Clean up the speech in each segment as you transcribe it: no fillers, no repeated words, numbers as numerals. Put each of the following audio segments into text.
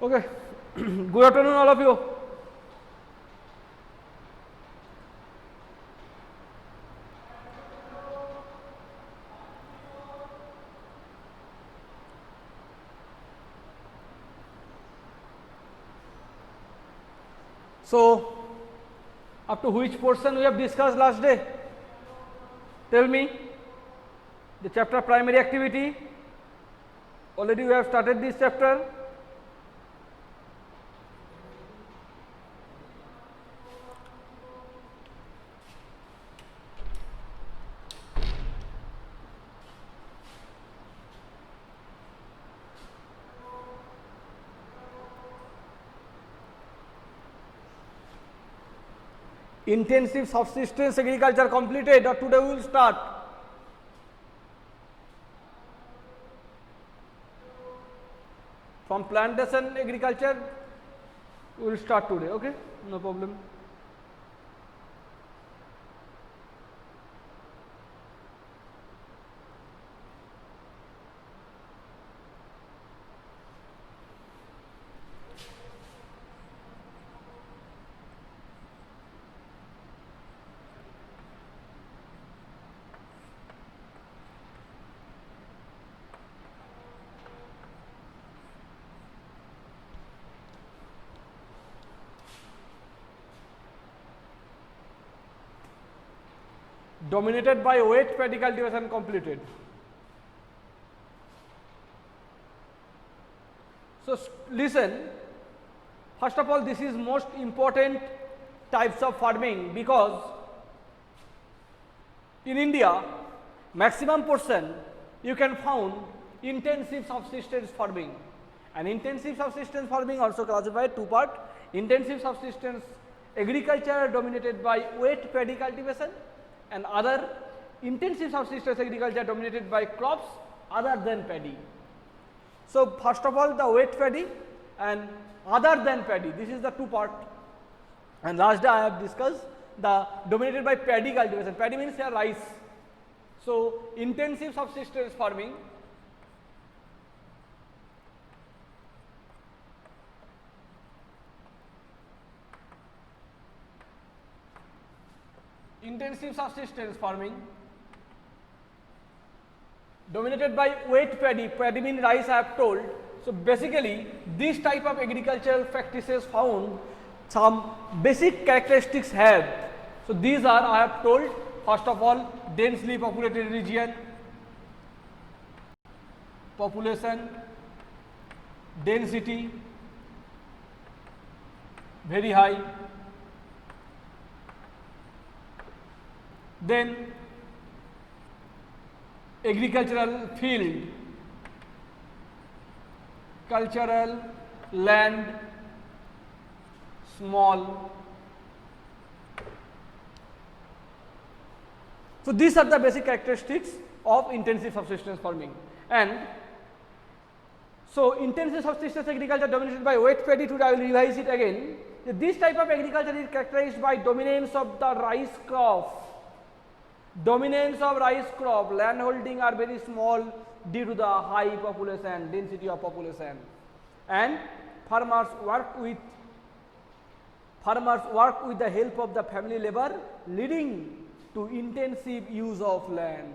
Okay, good afternoon all of you. So, up to which portion we have discussed last day? Tell me. The chapter primary activity. Already we have started this chapter. Intensive subsistence agriculture completed, or today we will start. From plantation agriculture we will start today, okay, no problem. Dominated by wet paddy cultivation completed. So, listen, first of all, this is most important types of farming, because in India maximum portion you can found intensive subsistence farming, and intensive subsistence farming also classified two part: intensive subsistence agriculture dominated by wet paddy cultivation, and other intensive subsistence agriculture dominated by crops other than paddy. So, first of all, the wet paddy and other than paddy, this is the two part, and last day I have discussed the dominated by paddy cultivation. Paddy means here rice. So, intensive subsistence farming, dominated by wet paddy. Paddy means rice, I have told. So, basically this type of agricultural practices found some basic characteristics have. So, these are, I have told, first of all, densely populated region, population density very high, then agricultural field, cultural land small. So, these are the basic characteristics of intensive subsistence farming. And so, intensive subsistence agriculture dominated by wet paddy, today I will revise it again. This type of agriculture is characterized by dominance of the rice crop. Dominance of rice crop, land holding are very small due to the high population, density of population, and farmers work with the help of the family labor, leading to intensive use of land.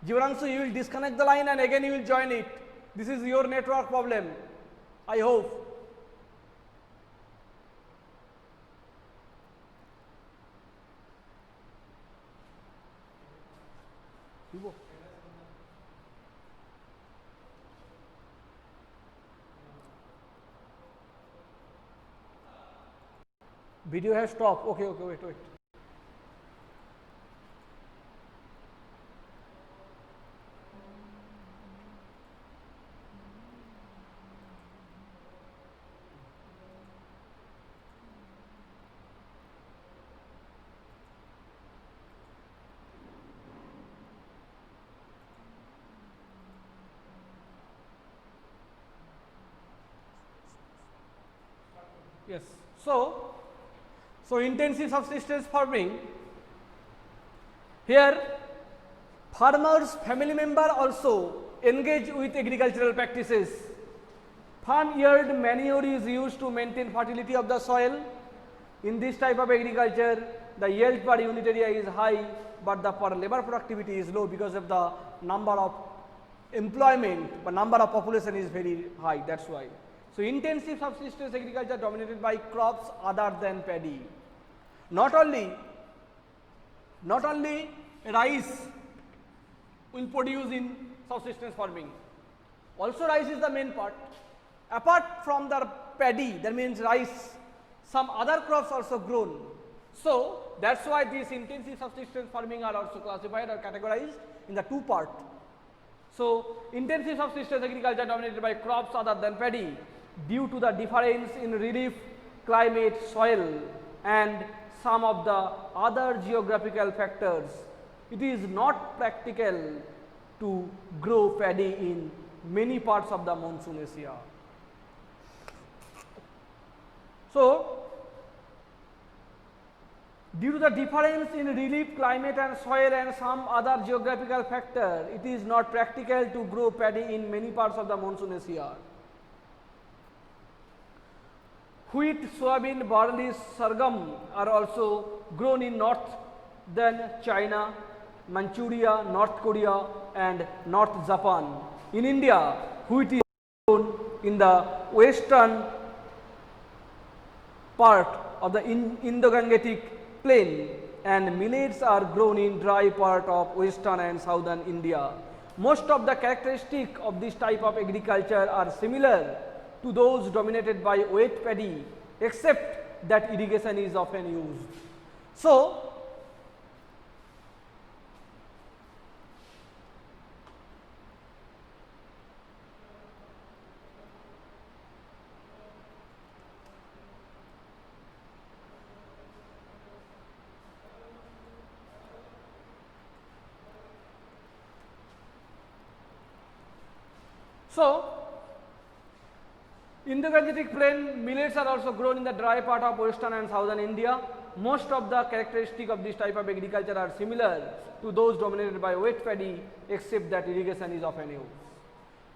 Jivanshu, you will disconnect the line and again you will join it. This is your network problem, I hope. Video has stopped. Okay, wait. Yes. So intensive subsistence farming, here farmers family member also engage with agricultural practices. Farm-yard manure is used to maintain fertility of the soil. In this type of agriculture, the yield per unit area is high, but the per labor productivity is low because of the number of employment, but number of population is very high, that is why. So, intensive subsistence agriculture dominated by crops other than paddy. Not only rice will produce in subsistence farming, also rice is the main part. Apart from the paddy, that means rice, some other crops also grown. So, that is why these intensive subsistence farming are also classified or categorized in the two part. So, intensive subsistence agriculture dominated by crops other than paddy due to the difference in relief, climate, soil and some of the other geographical factors. It is not practical to grow paddy in many parts of the monsoon Asia. So, due to the difference in relief, climate and soil and some other geographical factor, it is not practical to grow paddy in many parts of the monsoon Asia. Wheat, soybean, barley, sorghum are also grown in northern China, Manchuria, North Korea and North Japan. In India, wheat is grown in the western part of the Indo-Gangetic plain and millets are grown in dry part of western and southern India. Most of the characteristics of this type of agriculture are similar to those dominated by wet paddy, except that irrigation is often used. So, in the Gangetic plain, millets are also grown in the dry part of western and southern India. Most of the characteristics of this type of agriculture are similar to those dominated by wet paddy, except that irrigation is often used.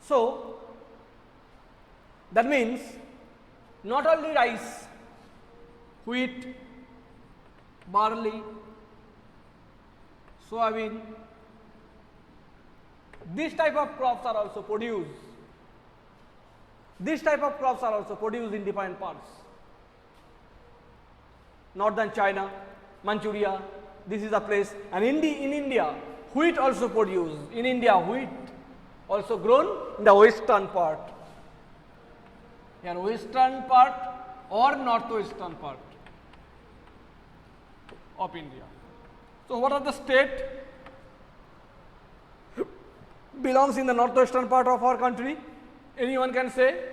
So, that means not only rice, wheat, barley, soybean, this type of crops are also produced. This type of crops are also produced in different parts. Northern China, Manchuria, this is a place, and in India, wheat also produced. In India, wheat also grown in the western part. Here, western part or northwestern part of India. So, what are the state belongs in the northwestern part of our country? Anyone can say?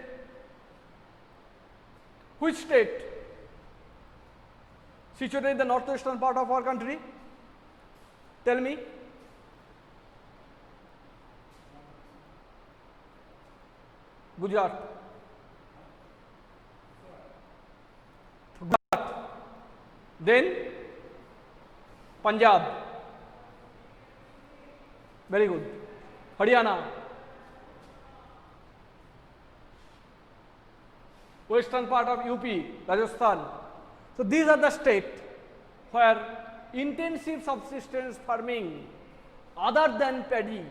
Which state situated in the northwestern part of our country? Tell me. Gujarat. Then Punjab. Very good. Haryana. Western part of UP, Rajasthan. So, these are the states where intensive subsistence farming other than paddy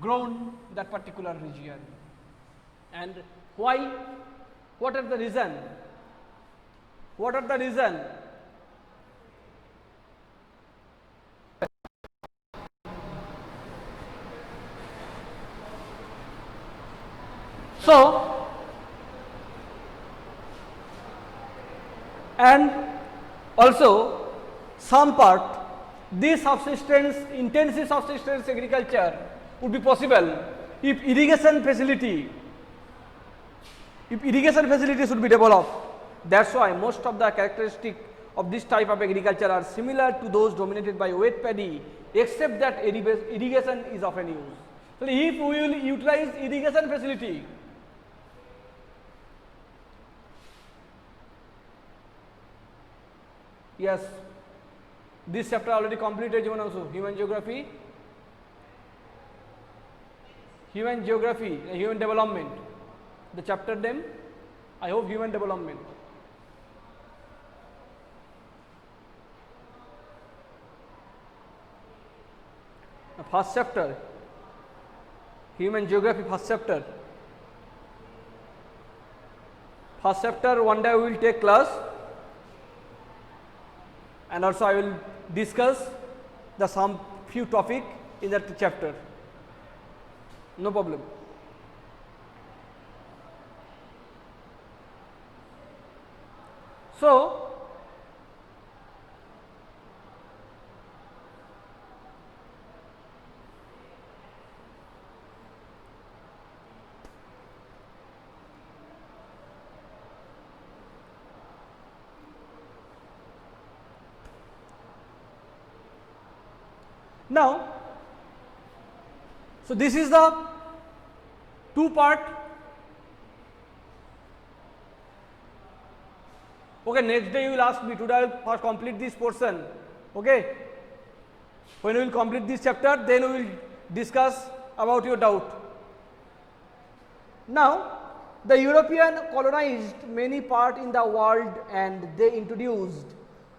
grown that particular region. And why? What are the reason? What are the reason? So, and also some part this subsistence, intensive subsistence agriculture would be possible if irrigation facility should be developed. That is why most of the characteristics of this type of agriculture are similar to those dominated by wet paddy, except that irrigation is often used. So, if we will utilize irrigation facility, yes, this chapter already completed even also human geography, human development. The chapter name, I hope, human development. The first chapter, human geography, first chapter. First chapter, one day we will take class, and also I will discuss the some few topic in that chapter. No problem. So, now, so this is the two part. Okay, next day you will ask me, today I will first complete this portion. Okay, when we will complete this chapter, then we will discuss about your doubt. Now, the European colonized many part in the world and they introduced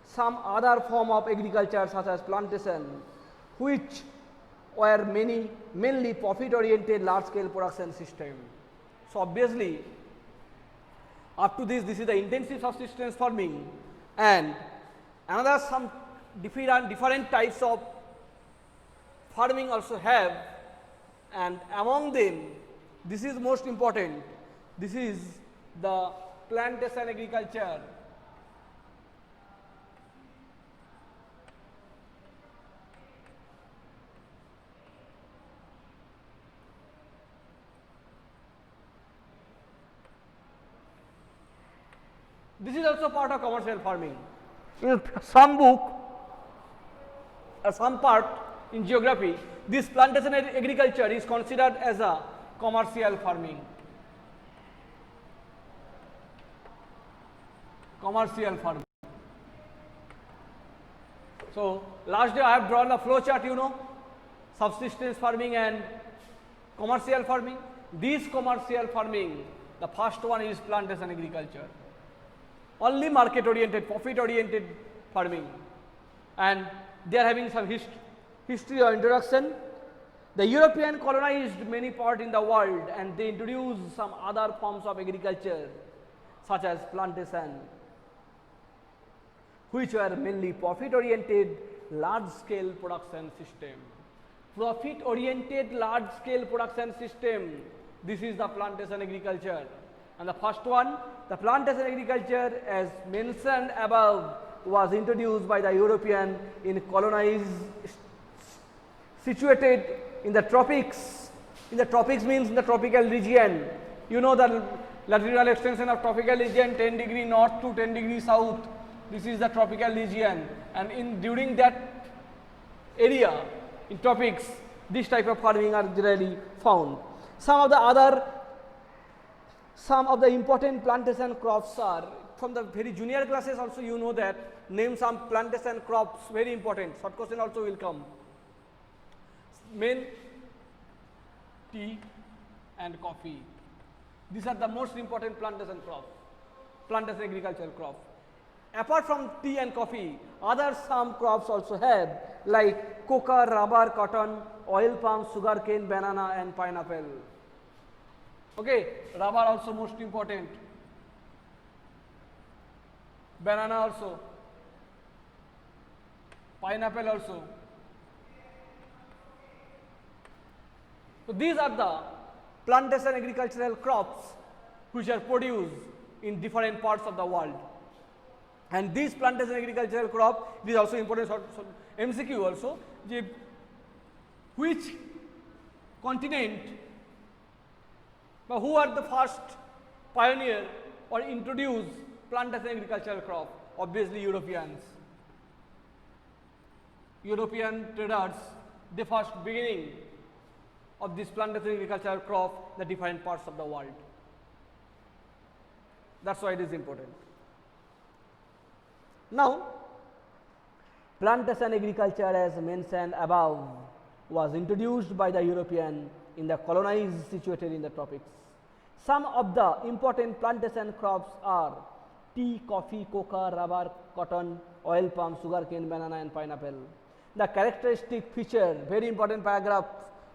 some other form of agriculture such as plantation, which were mainly profit oriented large scale production system. So, obviously, up to this is the intensive subsistence farming, and another some different types of farming also have, and among them this is most important, this is the plantation agriculture. This is also part of commercial farming. In some book or some part in geography, this plantation agriculture is considered as a commercial farming. Commercial farming. So, last day I have drawn a flow chart, you know, subsistence farming and commercial farming. This commercial farming, the first one is plantation agriculture. Only market oriented, profit oriented farming, and they are having some history or introduction. The European colonized many parts in the world and they introduced some other forms of agriculture such as plantation, which were mainly profit oriented large scale production system. Profit oriented large scale production system, this is the plantation agriculture. And the first one, the plantation agriculture, as mentioned above, was introduced by the European in colonized, situated in the tropics. In the tropics means in the tropical region. You know the latitudinal extension of tropical region 10 degree north to 10 degree south. This is the tropical region, and during that area in tropics, this type of farming are generally found. Some of the important plantation crops are, from the very junior classes also you know that, name some plantation crops, very important, short question also will come. Main tea and coffee, these are the most important plantation crops, plantation agricultural crop. Apart from tea and coffee, other some crops also have like coca, rubber, cotton, oil palm, sugarcane, banana and pineapple. Okay, rubber also most important, banana also, pineapple also. So, these are the plantation agricultural crops which are produced in different parts of the world. And this plantation agricultural crop, this is also important MCQ also, which continent, but who are the first pioneer or introduced plantation agricultural crop? Obviously Europeans. European traders, they first beginning of this plantation agricultural crop in the different parts of the world. That's why it is important. Now, plantation agriculture, as mentioned above, was introduced by the European in the colonized situated in the tropics. Some of the important plantation crops are tea, coffee, coca, rubber, cotton, oil palm, sugarcane, banana and pineapple. The characteristic feature, very important paragraph,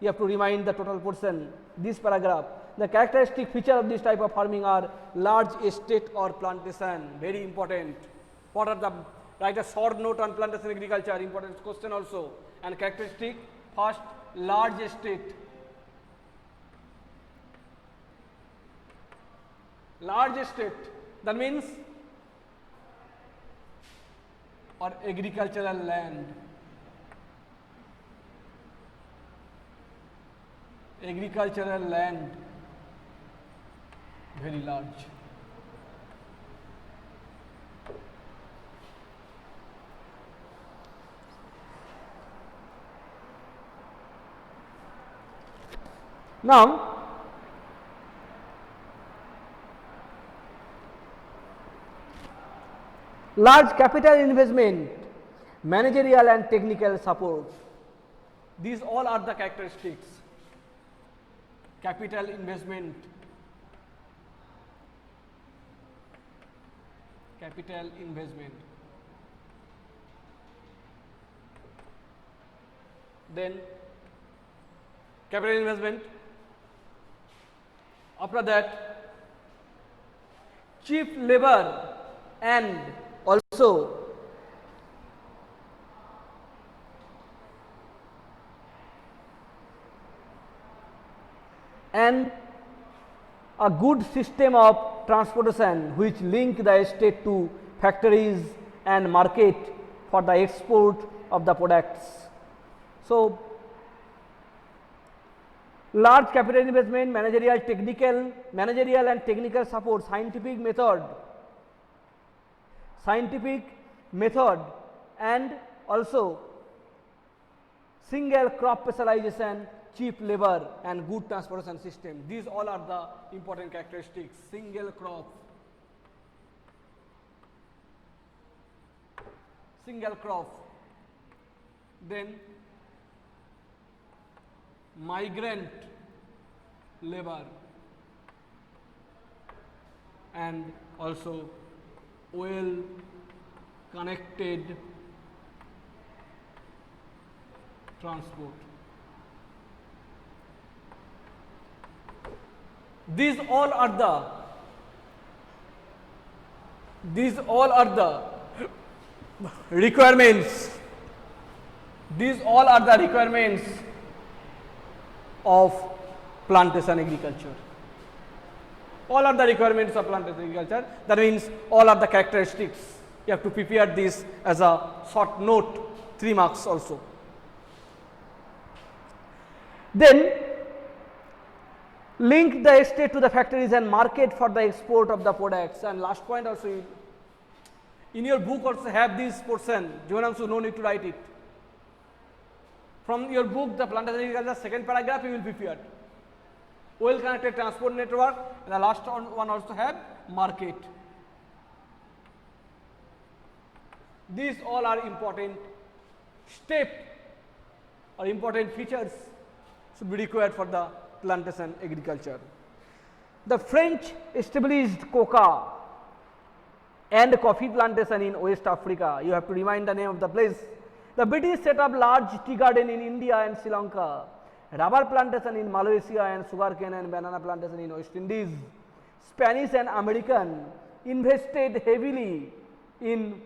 you have to remind the total portion, this paragraph. The characteristic feature of this type of farming are large estate or plantation, very important. What are the, write a short note on plantation agriculture, important question also. And characteristic, first, large estate. Large estate, that means or agricultural land. Agricultural land, very large. Now, large capital investment, managerial and technical support. These all are the characteristics. Capital investment, capital investment. Then capital investment. After that, cheap labor and also and a good system of transportation which link the estate to factories and market for the export of the products. So, large capital investment, managerial and technical support, scientific method and also single crop specialization, cheap labor and good transportation system. These all are the important characteristics. Single crop, then migrant labor and also well connected transport. These all are the requirements. These all are the requirements of plantation agriculture. All are the requirements of plantation agriculture. That means all are the characteristics. You have to prepare this as a short note, 3 marks also. Then link the estate to the factories and market for the export of the products. And last point also, in your book also have this portion, Jivanamsu, no need to write it. From your book, the plantation agriculture, second paragraph you will prepare. Well connected transport network, and the last one also have market. These all are important step or important features should be required for the plantation agriculture. The French established coca and coffee plantation in West Africa. You have to remind the name of the place. The British set up large tea garden in India and Sri Lanka, rubber plantation in Malaysia and sugarcane and banana plantation in West Indies. Spanish and American invested heavily in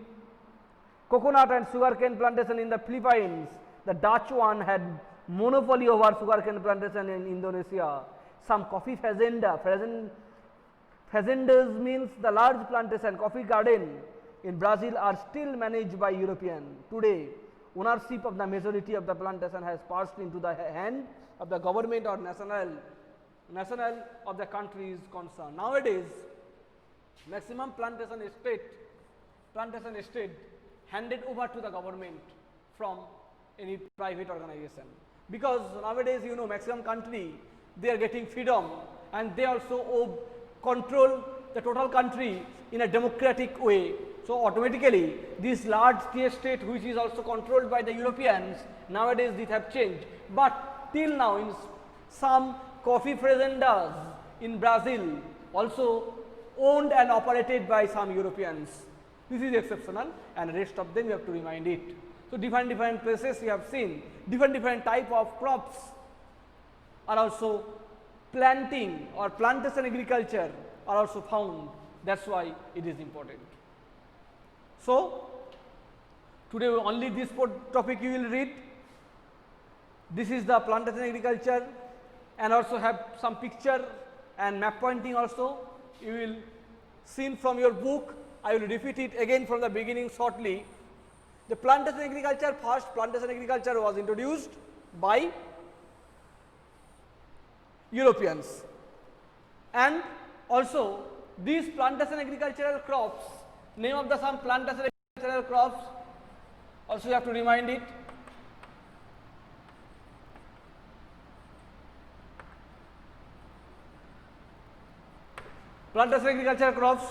coconut and sugarcane plantation in the Philippines. The Dutch one had monopoly over sugarcane plantation in Indonesia. Some coffee fazendas means the large plantation coffee garden in Brazil are still managed by European. Today, ownership of the majority of the plantation has passed into the hand of the government or national of the country is concerned. Nowadays, maximum plantation estate handed over to the government from any private organization. Because nowadays, you know, maximum country, they are getting freedom and they also control the total country in a democratic way. So automatically, this large tea estate which is also controlled by the Europeans, nowadays it have changed. But till now, in some coffee fazendas in Brazil also owned and operated by some Europeans. This is exceptional, and rest of them you have to remind it. So, different places we have seen different type of crops are also planting or plantation agriculture are also found. That is why it is important. So, today only this topic you will read. This is the plantation agriculture, and also have some picture and map pointing also. You will see from your book. I will repeat it again from the beginning shortly. The plantation agriculture, first plantation agriculture was introduced by Europeans, and also these plantation agricultural crops, name of the some plantation agricultural crops also you have to remind it. Plantation agricultural crops,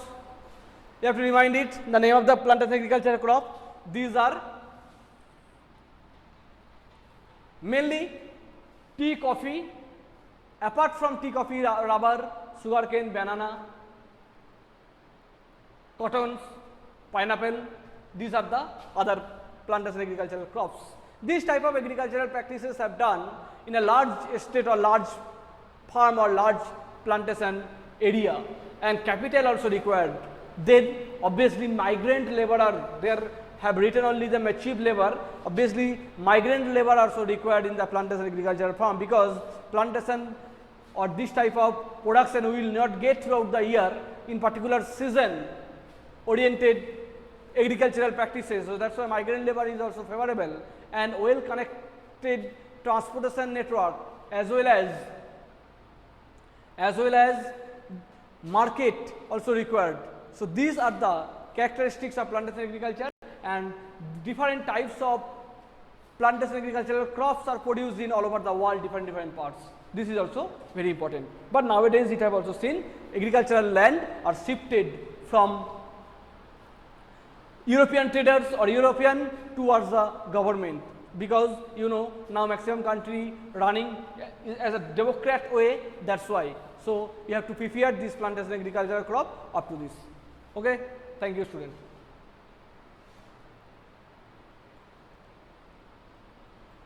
you have to remind it the name of the plantation agricultural crop. These are mainly tea, coffee. Apart from tea, coffee, rubber, sugarcane, banana, cottons, pineapple, these are the other plantation agricultural crops. These type of agricultural practices have done in a large estate or large farm or large plantation area, and capital also required. Then obviously migrant laborer, there have written only the cheap labor. Obviously migrant labor also required in the plantation agricultural farm, because plantation or this type of production we will not get throughout the year, in particular season oriented agricultural practices. So, that is why migrant labor is also favorable, and well connected transportation network as well as market also required. So, these are the characteristics of plantation agriculture, and different types of plantation agricultural crops are produced in all over the world, different parts. This is also very important. But nowadays it have also seen agricultural land are shifted from European traders or European towards the government, because you know now maximum country running as a democrat way, that is why. So, you have to prepare this plantation agricultural crop up to this. Okay? Thank you, student.